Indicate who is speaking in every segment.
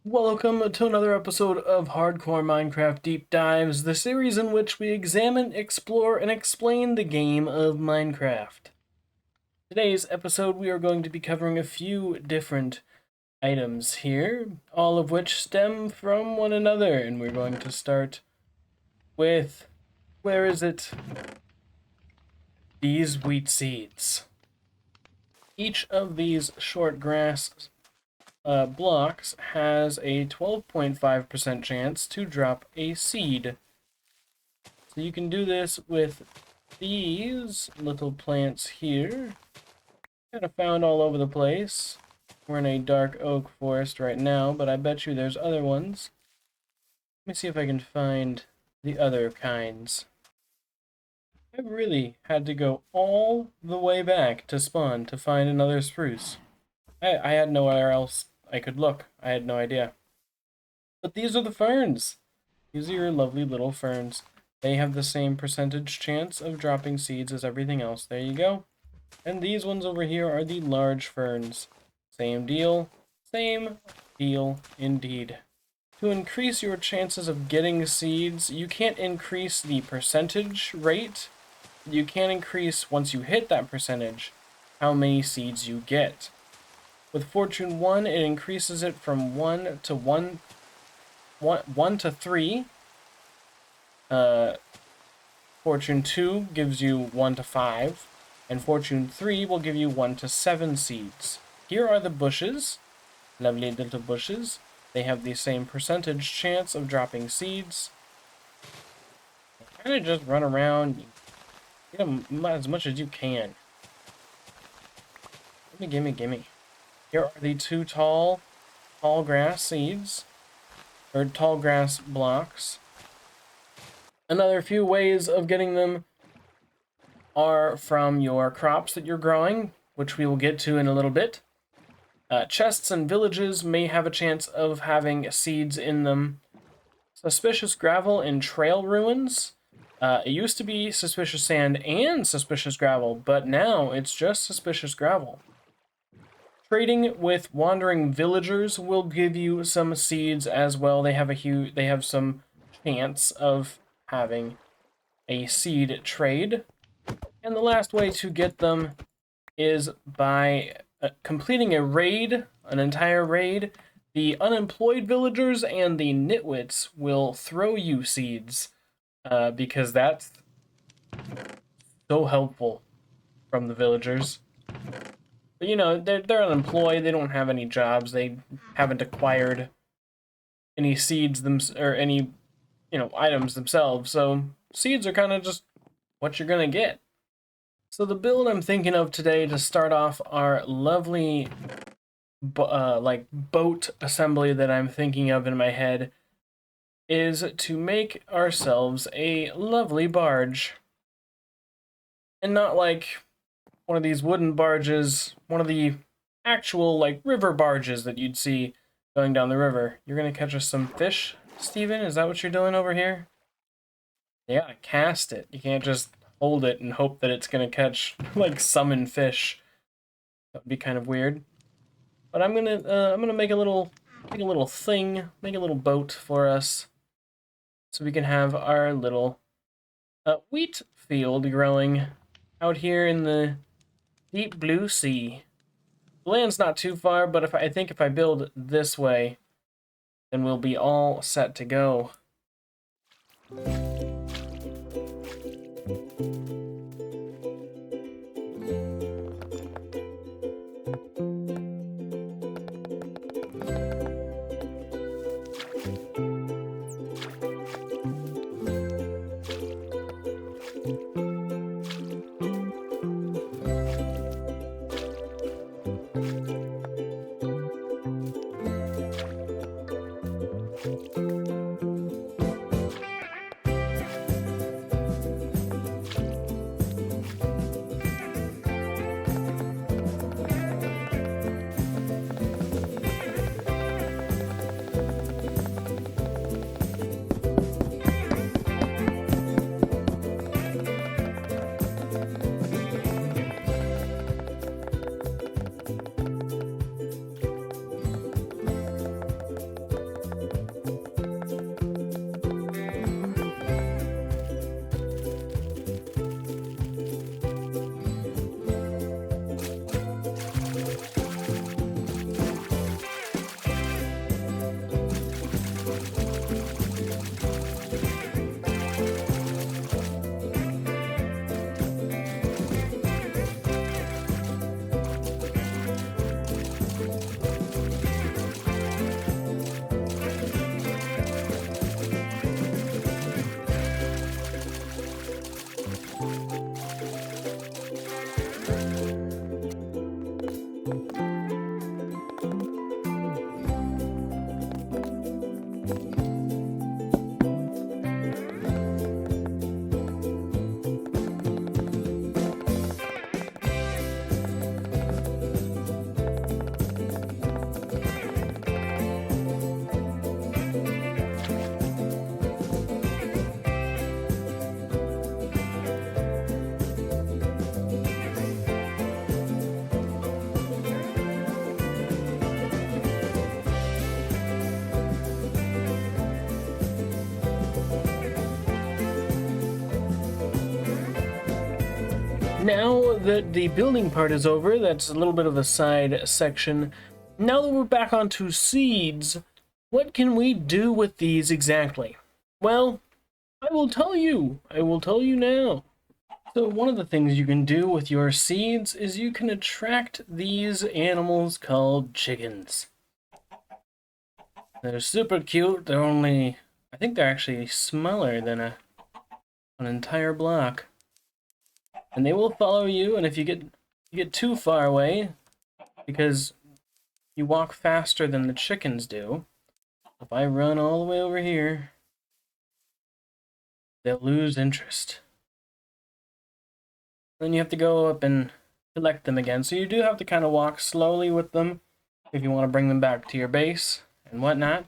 Speaker 1: Welcome to another episode of Hardcore Minecraft Deep Dives, the series in which we examine, explore, and explain the game of Minecraft. Today's episode we are going to be covering a few different items here, all of which stem from one another, and we're going to start with, where is it? These wheat seeds. Each of these short grass blocks has a 12.5% chance to drop a seed. So you can do this with these little plants here. Kind of found all over the place. We're in a dark oak forest right now, but I bet you there's other ones. Let me see if I can find the other kinds. I really had to go all the way back to spawn to find another spruce. I had nowhere else I could look. I had no idea. But these are the ferns. These are your lovely little ferns. They have the same percentage chance of dropping seeds as everything else. There you go. And these ones over here are the large ferns. Same deal. Same deal indeed. To increase your chances of getting seeds, you can't increase the percentage rate. You can increase, once you hit that percentage, how many seeds you get. With Fortune 1, it increases it from 1 to 3. Fortune 2 gives you 1 to 5. And Fortune 3 will give you 1 to 7 seeds. Here are the bushes. Lovely little bushes. They have the same percentage chance of dropping seeds. Kind of just run around. Get them as much as you can. Gimme. Here are the two tall grass seeds, or tall grass blocks. Another few ways of getting them are from your crops that you're growing, which we will get to in a little bit. Chests and villages may have a chance of having seeds in them. Suspicious gravel and trail ruins. It used to be suspicious sand and suspicious gravel, but now it's just suspicious gravel. Trading with wandering villagers will give you some seeds as well. They have some chance of having a seed trade. And the last way to get them is by completing a raid, an entire raid. The unemployed villagers and the nitwits will throw you seeds because that's so helpful from the villagers. But, you know, they're unemployed. They don't have any jobs. They haven't acquired any seeds or any, items themselves. So seeds are kind of just what you're gonna get. So the build I'm thinking of today to start off our lovely, boat assembly that I'm thinking of in my head is to make ourselves a lovely barge, and not like one of these wooden barges, one of the actual, river barges that you'd see going down the river. You're gonna catch us some fish, Steven? Is that what you're doing over here? Yeah, cast it. You can't just hold it and hope that it's gonna catch, summon fish. That would be kind of weird. But I'm gonna make a little thing, make a little boat for us, so we can have our little wheat field growing out here in the deep blue sea. The land's not too far, but I think if I build this way, then we'll be all set to go. Now that the building part is over, that's a little bit of a side section. Now that we're back onto seeds, what can we do with these exactly? Well, I will tell you. I will tell you now. So one of the things you can do with your seeds is you can attract these animals called chickens. They're super cute. They're only, I think they're actually smaller than an entire block. And they will follow you, and if you get too far away, because you walk faster than the chickens do, if I run all the way over here, they'll lose interest. Then you have to go up and collect them again. So you do have to kind of walk slowly with them if you want to bring them back to your base and whatnot.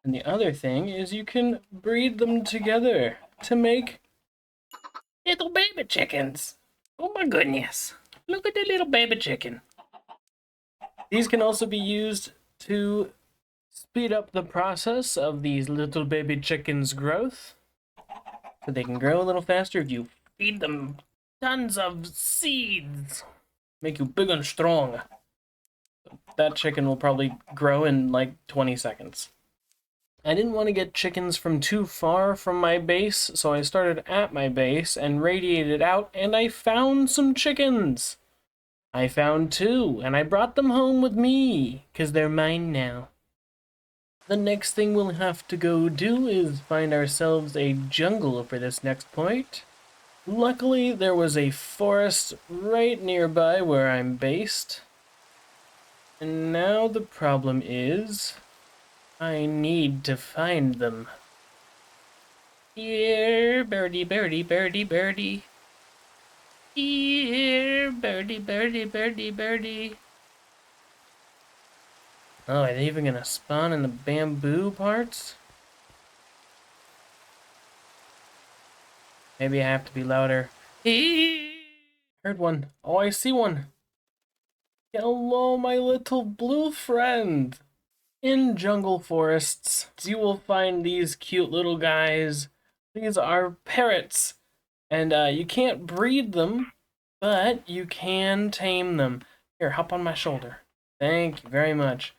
Speaker 1: And the other thing is you can breed them together to make little baby chickens. Oh my goodness. Look at the little baby chicken. These can also be used to speed up the process of these little baby chickens' growth. So they can grow a little faster if you feed them tons of seeds. Make you big and strong. That chicken will probably grow in like 20 seconds. I didn't want to get chickens from too far from my base, so I started at my base and radiated out, and I found some chickens. I found 2, and I brought them home with me, because they're mine now. The next thing we'll have to go do is find ourselves a jungle for this next point. Luckily, there was a forest right nearby where I'm based. And now the problem is, I need to find them. Here, birdie, birdie, birdie, birdie. Here, birdie, birdie, birdie, birdie. Oh, are they even gonna spawn in the bamboo parts? Maybe I have to be louder. Heard one. Oh, I see one. Hello, my little blue friend. In jungle forests, you will find these cute little guys. These are parrots, and you can't breed them, but you can tame them. Here, hop on my shoulder. Thank you very much.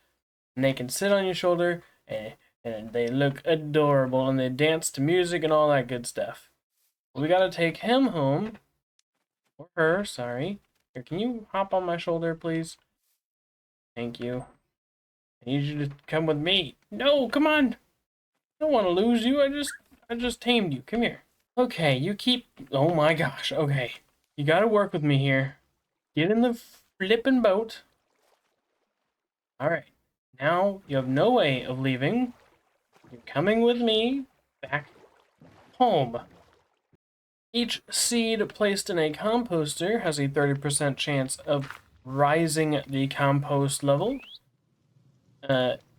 Speaker 1: And they can sit on your shoulder, and they look adorable, and they dance to music and all that good stuff. We gotta take him home, or her, sorry. Here, can you hop on my shoulder, please? Thank you. I need you to come with me. No, come on. I don't want to lose you. I just tamed you. Come here. Okay, you keep... Oh my gosh. Okay. You gotta work with me here. Get in the flippin' boat. Alright. Now, you have no way of leaving. You're coming with me back home. Each seed placed in a composter has a 30% chance of rising the compost level.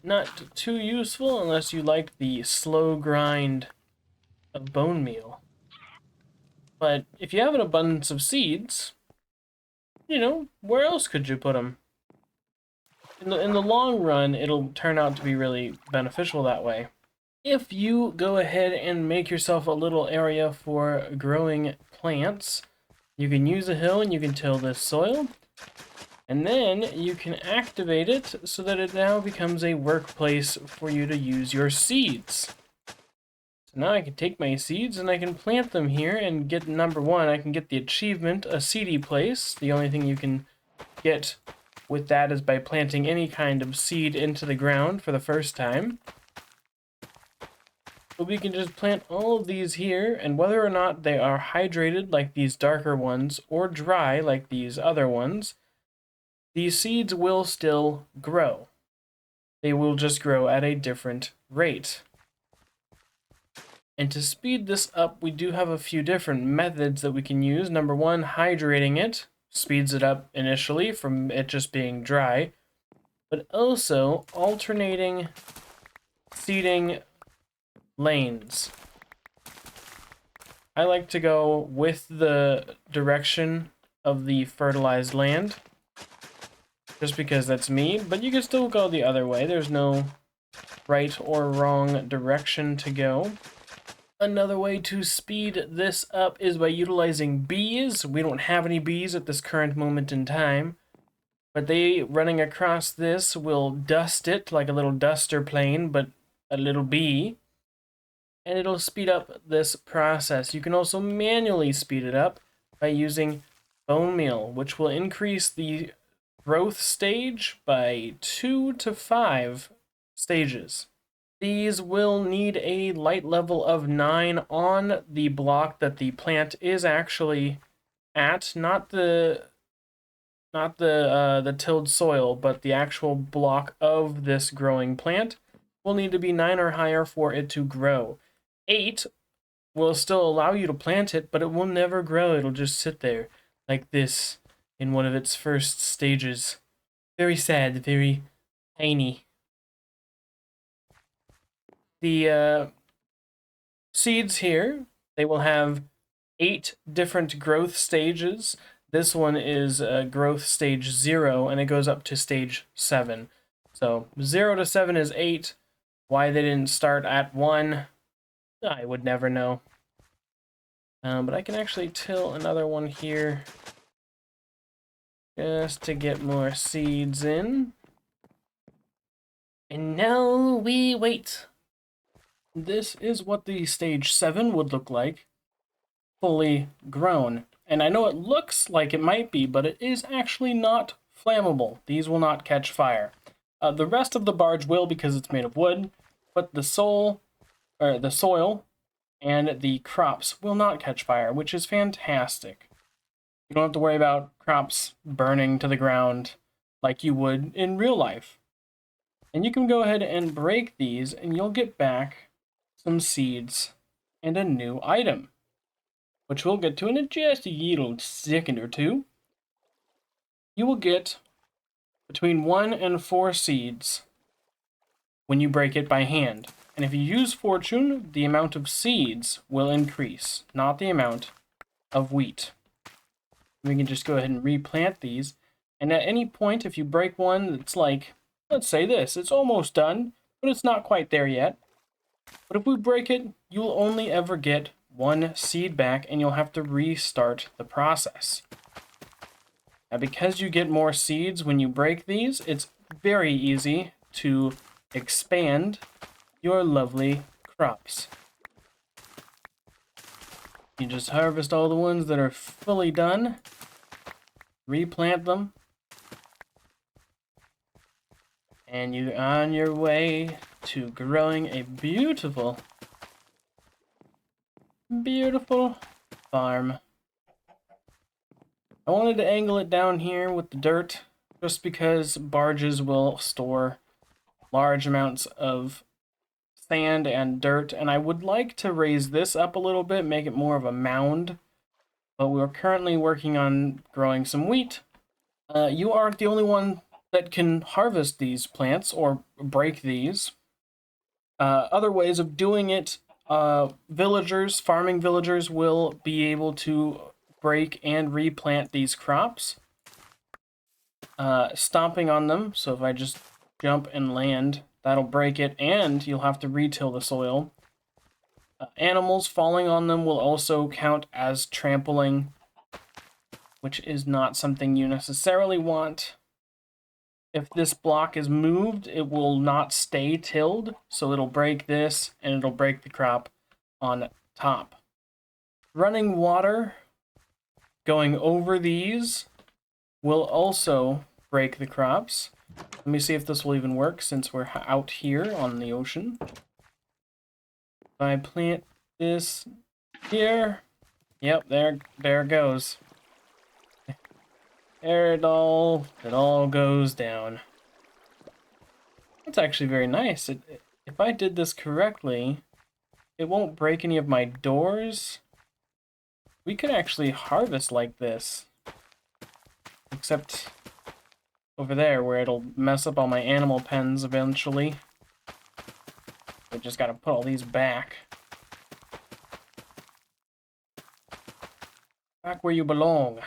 Speaker 1: Not too useful unless you like the slow grind of bone meal. But if you have an abundance of seeds, you know, where else could you put them? In the long run, it'll turn out to be really beneficial that way. If you go ahead and make yourself a little area for growing plants, you can use a hill and you can till this soil. And then you can activate it so that it now becomes a workplace for you to use your seeds. So now I can take my seeds and I can plant them here and get number 1. I can get the achievement, a seedy place. The only thing you can get with that is by planting any kind of seed into the ground for the first time. But we can just plant all of these here, and whether or not they are hydrated like these darker ones or dry like these other ones, these seeds will still grow. They will just grow at a different rate. And to speed this up, we do have a few different methods that we can use. Number 1, hydrating it speeds it up initially from it just being dry, but also alternating seeding lanes. I like to go with the direction of the fertilized land, just because that's me, but you can still go the other way. There's no right or wrong direction to go. Another way to speed this up is by utilizing bees. We don't have any bees at this current moment in time, but they running across this will dust it like a little duster plane, but a little bee, and it'll speed up this process. You can also manually speed it up by using bone meal, which will increase the growth stage by 2 to 5 stages. These will need a light level of 9 on the block that the plant is actually at, not the tilled soil, but the actual block of this growing plant will need to be 9 or higher for it to grow. 8 will still allow you to plant it, but it will never grow. It'll just sit there like this in one of its first stages. Very sad, very tiny. The seeds here, they will have 8 different growth stages. This one is growth stage 0, and it goes up to stage 7. So 0 to 7 is 8. Why they didn't start at 1, I would never know. But I can actually till another one here just to get more seeds in. And now we wait. This is what the stage 7 would look like, fully grown. And I know it looks like it might be, but it is actually not flammable. These will not catch fire. The rest of the barge will, because it's made of wood, but the soil and the crops will not catch fire, which is fantastic. You don't have to worry about crops burning to the ground like you would in real life. And you can go ahead and break these, and you'll get back some seeds and a new item, which we'll get to in just a little second or two. You will get between 1 and 4 seeds when you break it by hand. And if you use fortune, the amount of seeds will increase, not the amount of wheat. We can just go ahead and replant these. And at any point, if you break one that's like, let's say this, it's almost done, but it's not quite there yet. But if we break it, you'll only ever get 1 seed back, and you'll have to restart the process. Now, because you get more seeds when you break these, it's very easy to expand your lovely crops. You just harvest all the ones that are fully done, replant them, and you're on your way to growing a beautiful, beautiful farm. I wanted to angle it down here with the dirt, just because barges will store large amounts of sand and dirt, and I would like to raise this up a little bit, make it more of a mound, but we're currently working on growing some wheat. You aren't the only one that can harvest these plants or break these. Other ways of doing it, farming villagers will be able to break and replant these crops, stomping on them. So if I just jump and land, that'll break it, and you'll have to retill the soil. Animals falling on them will also count as trampling, which is not something you necessarily want. If this block is moved, it will not stay tilled, so it'll break this, and it'll break the crop on top. Running water going over these will also break the crops. Let me see if this will even work, since we're out here on the ocean. If I plant this here, yep, there it goes. There it all goes down. That's actually very nice. If I did this correctly, it won't break any of my doors. We could actually harvest like this. Except over there, where it'll mess up all my animal pens eventually. I just gotta put all these back. Back where you belong.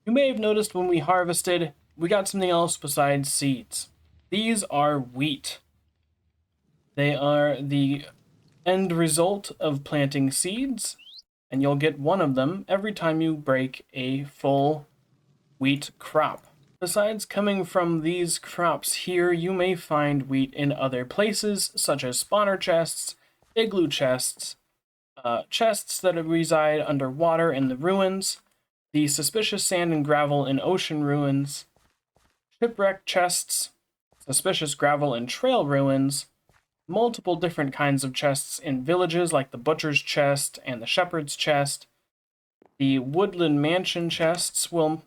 Speaker 1: You may have noticed when we harvested, we got something else besides seeds. These are wheat. They are the end result of planting seeds, and you'll get one of them every time you break a full wheat crop. Besides coming from these crops here, you may find wheat in other places, such as spawner chests, igloo chests, chests that reside underwater in the ruins, the suspicious sand and gravel in ocean ruins, shipwreck chests, suspicious gravel in trail ruins, multiple different kinds of chests in villages like the butcher's chest and the shepherd's chest. The woodland mansion chests will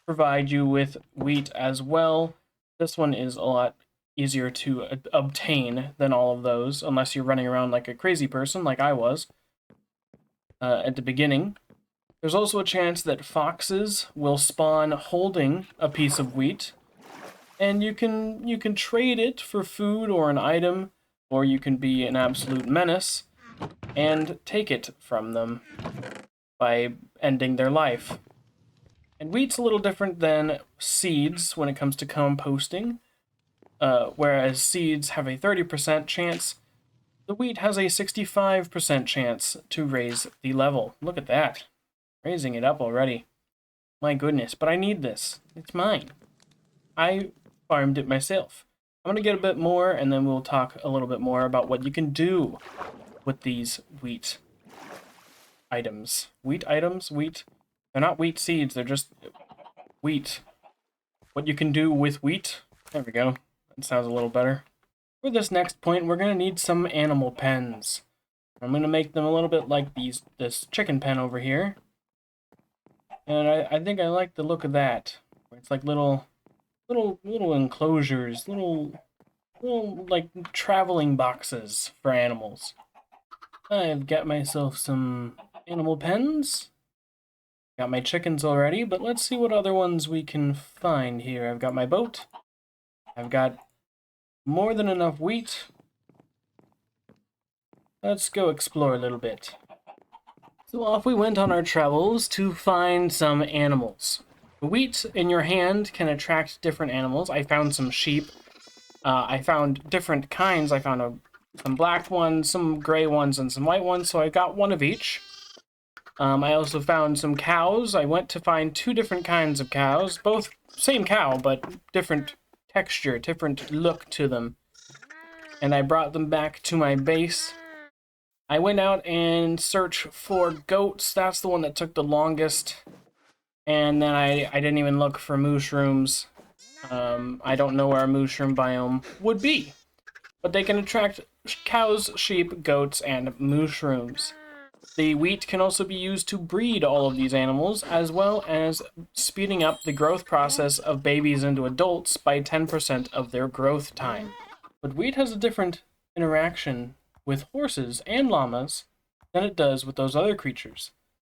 Speaker 1: provide you with wheat as well. This one is a lot easier to obtain than all of those, unless you're running around like a crazy person like I was at the beginning. There's also a chance that foxes will spawn holding a piece of wheat, and you can trade it for food or an item, or you can be an absolute menace and take it from them by ending their life. And wheat's a little different than seeds when it comes to composting. Whereas seeds have a 30% chance, the wheat has a 65% chance to raise the level. Look at that. Raising it up already. My goodness, but I need this. It's mine. I farmed it myself. I'm going to get a bit more, and then we'll talk a little bit more about what you can do with these wheat items. Wheat items? Wheat? They're not wheat seeds, they're just wheat. What you can do with wheat? There we go. That sounds a little better. For this next point, we're going to need some animal pens. I'm going to make them a little bit like this chicken pen over here. And I think I like the look of that. It's like little enclosures, little like traveling boxes for animals. I've got myself some animal pens. Got my chickens already, but let's see what other ones we can find here. I've got my boat. I've got more than enough wheat. Let's go explore a little bit. So off we went on our travels to find some animals. The wheat in your hand can attract different animals. I found some sheep. I found different kinds. I found some black ones, some gray ones, and some white ones, so I got one of each. I also found some cows. I went to find two different kinds of cows, both same cow, but different texture, different look to them. And I brought them back to my base. I went out and searched for goats. That's the one that took the longest. And then I didn't even look for mushrooms. I don't know where a mushroom biome would be. But they can attract cows, sheep, goats, and mushrooms. The wheat can also be used to breed all of these animals, as well as speeding up the growth process of babies into adults by 10% of their growth time. But wheat has a different interaction with horses and llamas than it does with those other creatures.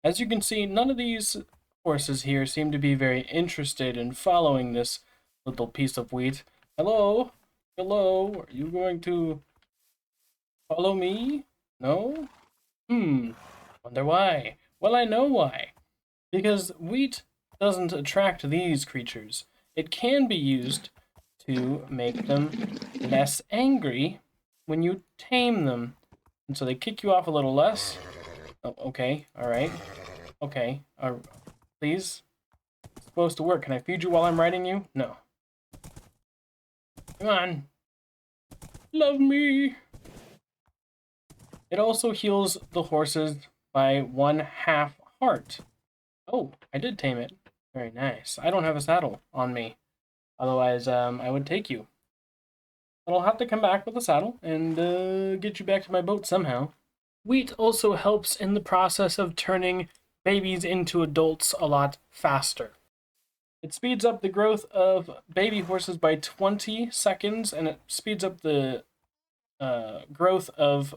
Speaker 1: As you can see, none of these horses here seem to be very interested in following this little piece of wheat. Hello? Hello? Are you going to follow me? No? Wonder why. Well, I know why. Because wheat doesn't attract these creatures. It can be used to make them less angry when you tame them. And so they kick you off a little less. Oh, okay, alright. Okay, please? It's supposed to work. Can I feed you while I'm riding you? No. Come on. Love me. It also heals the horses by 1/2 heart. Oh, I did tame it. Very nice. I don't have a saddle on me. Otherwise, I would take you. But I'll have to come back with a saddle and get you back to my boat somehow. Wheat also helps in the process of turning babies into adults a lot faster. It speeds up the growth of baby horses by 20 seconds, and it speeds up the growth of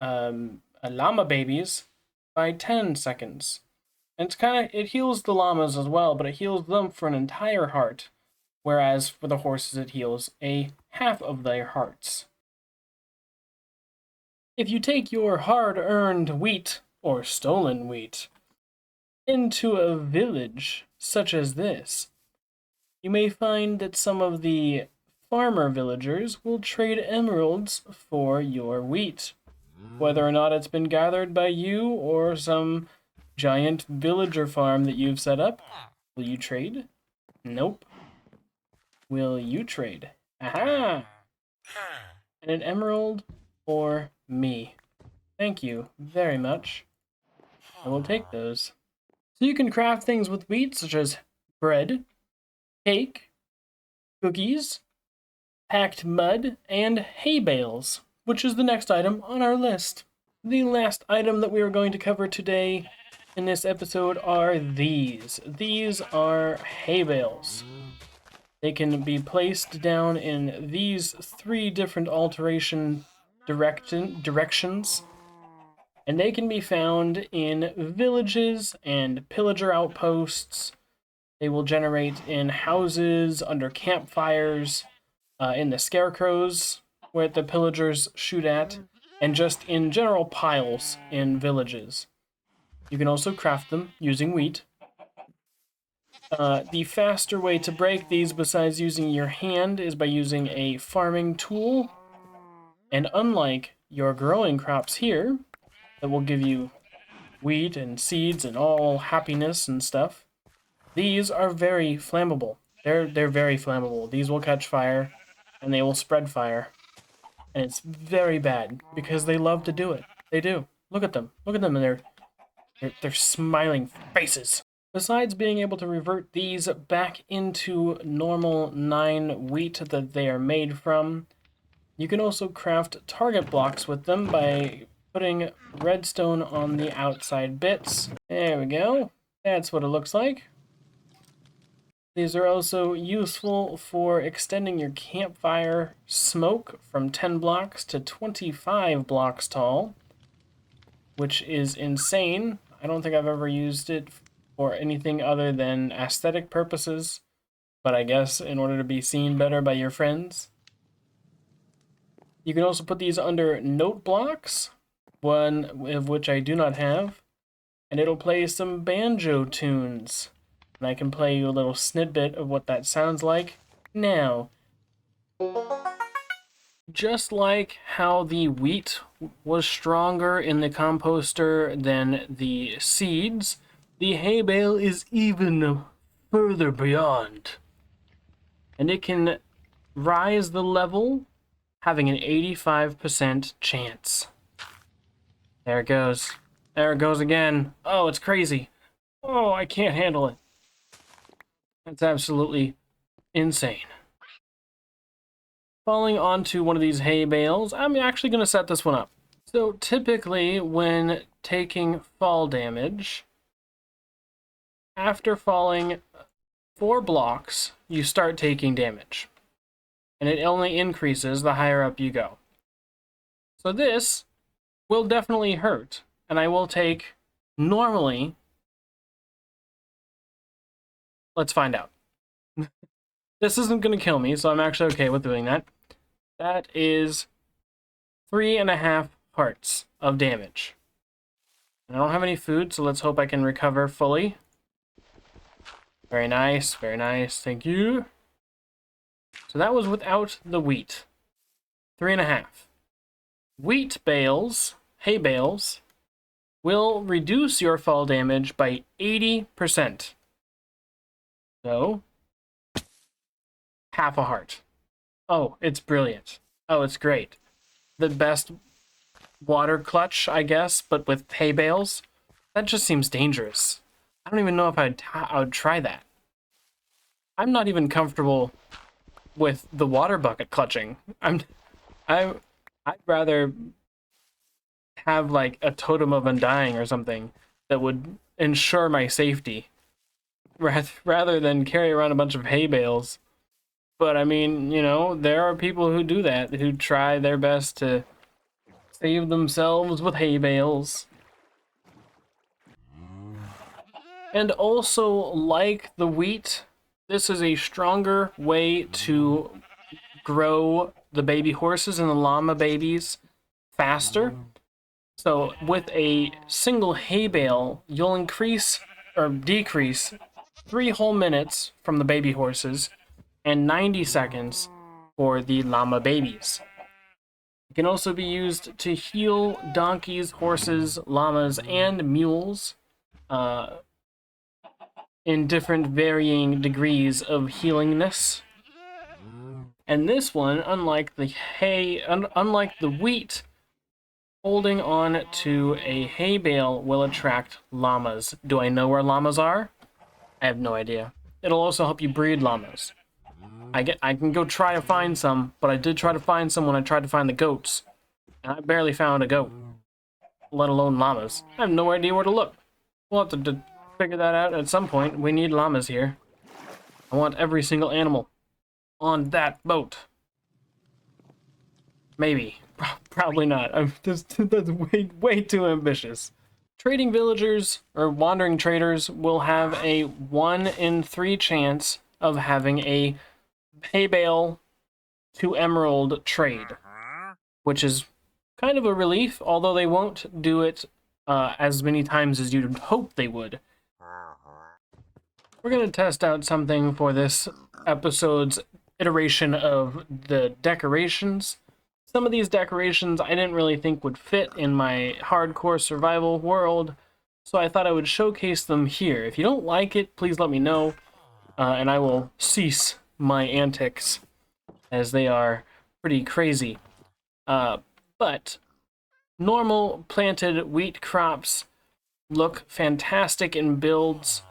Speaker 1: llama babies by 10 seconds. And it heals the llamas as well, but it heals them for an entire heart, whereas for the horses it heals a half of their hearts. If you take your hard-earned wheat, or stolen wheat, into a village such as this, you may find that some of the farmer villagers will trade emeralds for your wheat. whether or not it's been gathered by you or some giant villager farm that you've set up. Will you trade? Nope. Will you trade? Aha! And an emerald for me. Thank you very much. I will take those. So you can craft things with wheat, such as bread, cake, cookies, packed mud, and hay bales, which is the next item on our list. The last item that we are going to cover today in this episode are these. These are hay bales. They can be placed down in these 3 different alteration directions, and they can be found in villages and pillager outposts. They will generate in houses, under campfires, in the scarecrows where the pillagers shoot at, and just in general piles in villages. You can also craft them using wheat. The faster way to break these besides using your hand is by using a farming tool. And unlike your growing crops here, that will give you wheat and seeds and all happiness and stuff, these are very flammable. They're very flammable. These will catch fire and they will spread fire. And it's very bad because they love to do it. They do. Look at them. Look at them and their smiling faces. Besides being able to revert these back into normal 9 wheat that they are made from, you can also craft target blocks with them by putting redstone on the outside bits. There we go. That's what it looks like. These are also useful for extending your campfire smoke from 10 blocks to 25 blocks tall, which is insane. I don't think I've ever used it for anything other than aesthetic purposes, but I guess in order to be seen better by your friends. You can also put these under note blocks, one of which I do not have, and it'll play some banjo tunes. And I can play you a little snippet of what that sounds like now. Just like how the wheat was stronger in the composter than the seeds, the hay bale is even further beyond. And it can rise the level, having an 85% chance. There it goes. There it goes again. Oh, it's crazy. Oh, I can't handle it. That's absolutely insane. Falling onto one of these hay bales, I'm actually going to set this one up. So typically when taking fall damage, after falling 4 blocks, you start taking damage. And it only increases the higher up you go. So this will definitely hurt. And I will take, normally, let's find out. This isn't going to kill me, so I'm actually okay with doing that. That is 3.5 hearts of damage. And I don't have any food, so let's hope I can recover fully. Very nice, thank you. So that was without the wheat. 3.5. Wheat bales, hay bales, will reduce your fall damage by 80%. So, half a heart. Oh, it's brilliant. Oh, it's great. The best water clutch, I guess, but with hay bales. That just seems dangerous. I don't even know if I would try that. I'm not even comfortable with the water bucket clutching. I'd rather have like a totem of undying or something that would ensure my safety rather than carry around a bunch of hay bales. But I mean, you know, there are people who do that, who try their best to save themselves with hay bales. And also, like the wheat, this is a stronger way to grow the baby horses and the llama babies faster. So with a single hay bale, you'll increase or decrease 3 whole minutes from the baby horses and 90 seconds for the llama babies. It can also be used to heal donkeys, horses, llamas, and mules in different varying degrees of healingness. And this one, unlike the unlike the wheat, holding on to a hay bale will attract llamas. Do I know where llamas are? I have no idea. It'll also help you breed llamas. I can go try to find some, but I did try to find some when I tried to find the goats. And I barely found a goat, let alone llamas. I have no idea where to look. We'll have to figure that out at some point. We need llamas here. I want every single animal on that boat. Maybe. Probably not. That's way too ambitious. Trading villagers or wandering traders will have a 1 in 3 chance of having a hay bale to emerald trade, which is kind of a relief, although they won't do it as many times as you'd hope they would. We're going to test out something for this episode's iteration of the decorations. Some of these decorations I didn't really think would fit in my hardcore survival world, so I thought I would showcase them here. If you don't like it, please let me know, and I will cease my antics, as they are pretty crazy. But normal planted wheat crops look fantastic in builds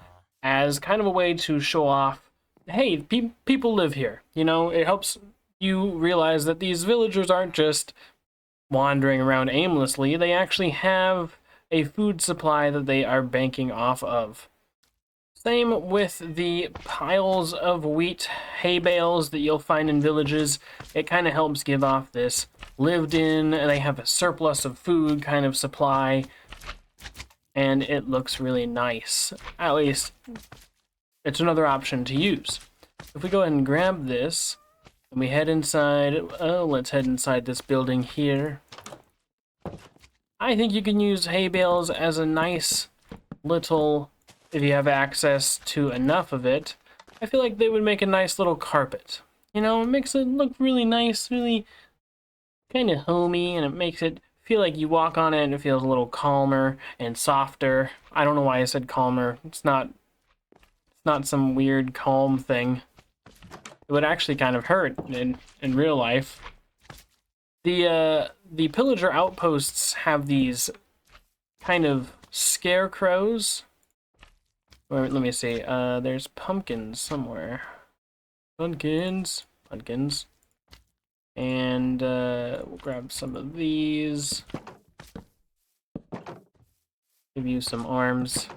Speaker 1: as kind of a way to show off, hey, people live here. You know, it helps you realize that these villagers aren't just wandering around aimlessly. They actually have a food supply that they are banking off of. Same with the piles of wheat hay bales that you'll find in villages. It kind of helps give off this lived in, they have a surplus of food kind of supply, and it looks really nice. At least it's another option to use. If we go ahead and grab this, and we head inside, let's head inside this building here. I think you can use hay bales as a nice little, if you have access to enough of it, I feel like they would make a nice little carpet. You know, it makes it look really nice, really kind of homey, and it makes it feel like you walk on it and it feels a little calmer and softer. I don't know why I said calmer. It's not some weird calm thing. It would actually kind of hurt in real life. The pillager outposts have these kind of scarecrows. Let me see. There's pumpkins somewhere. Pumpkins. And we'll grab some of these. Give you some arms.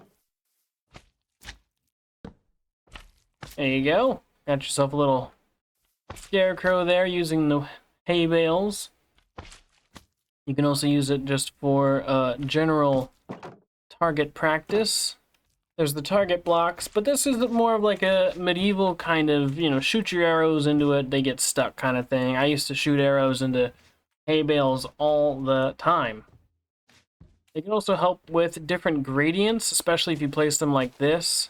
Speaker 1: There you go. Got yourself a little scarecrow there using the hay bales. You can also use it just for general target practice. There's the target blocks, but this is more of like a medieval kind of, you know, shoot your arrows into it, they get stuck kind of thing. I used to shoot arrows into hay bales all the time. They can also help with different gradients, especially if you place them like this.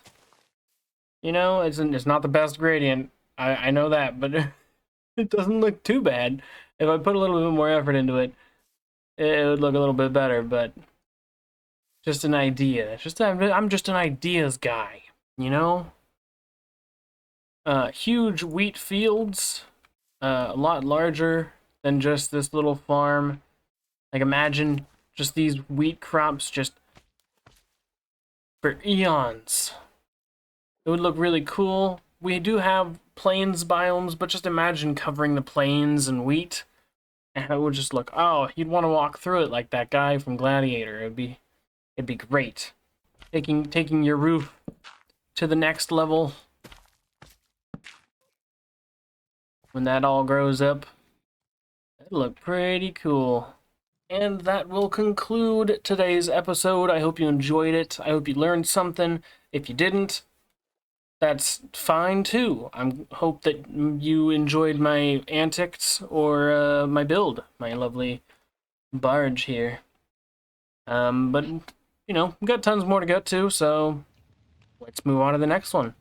Speaker 1: You know, it's not the best gradient, I know that, but it doesn't look too bad. If I put a little bit more effort into it, it would look a little bit better, but just an idea. I'm just an ideas guy, you know? Huge wheat fields, a lot larger than just this little farm. Like, imagine just these wheat crops just for eons. It would look really cool. We do have plains biomes, but just imagine covering the plains in wheat. And it would just look, oh, you'd want to walk through it like that guy from Gladiator. It'd be great. Taking your roof to the next level. When that all grows up, it'll look pretty cool. And that will conclude today's episode. I hope you enjoyed it. I hope you learned something. If you didn't, that's fine too. I hope that you enjoyed my antics or my build, my lovely barge here. But, you know, we've got tons more to get to, so let's move on to the next one.